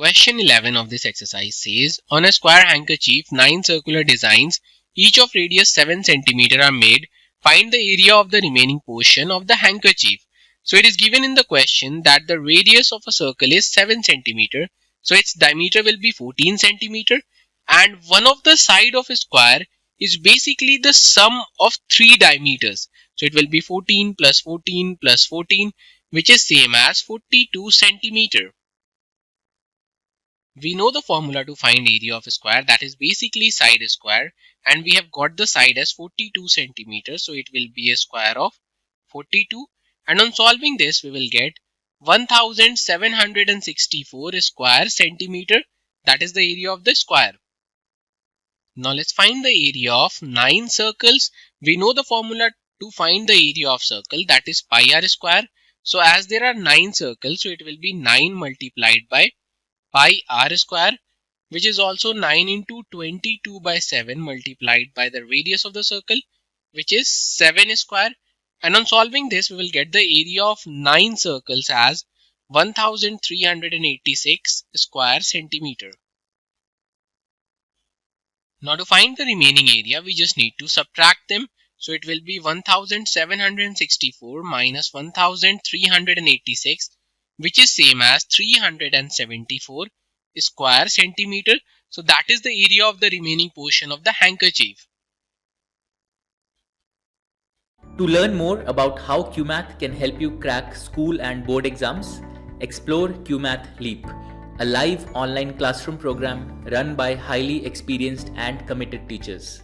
Question 11 of this exercise says, on a square handkerchief, 9 circular designs, each of radius 7 cm are made. Find the area of the remaining portion of the handkerchief. So it is given in the question that the radius of a circle is 7 cm. So its diameter will be 14 cm. And one of the side of a square is basically the sum of 3 diameters. So it will be 14 plus 14 plus 14, which is same as 42 centimeter. We know the formula to find area of a square, that is basically side square, and we have got the side as 42 centimeters, so it will be a square of 42, and on solving this we will get 1764 square centimeter, that is the area of the square. Now let's find the area of 9 circles. We know the formula to find the area of circle, that is pi r square. So as there are 9 circles, so it will be 9 multiplied by pi r square, which is also 9 into 22 by 7 multiplied by the radius of the circle, which is 7 square. And on solving this, we will get the area of 9 circles as 1386 square centimeter. Now to find the remaining area, we just need to subtract them. So it will be 1764 minus 1386, which is same as 374 square centimeter. So that is the area of the remaining portion of the handkerchief. To learn more about how QMath can help you crack school and board exams, explore QMath Leap, a live online classroom program run by highly experienced and committed teachers.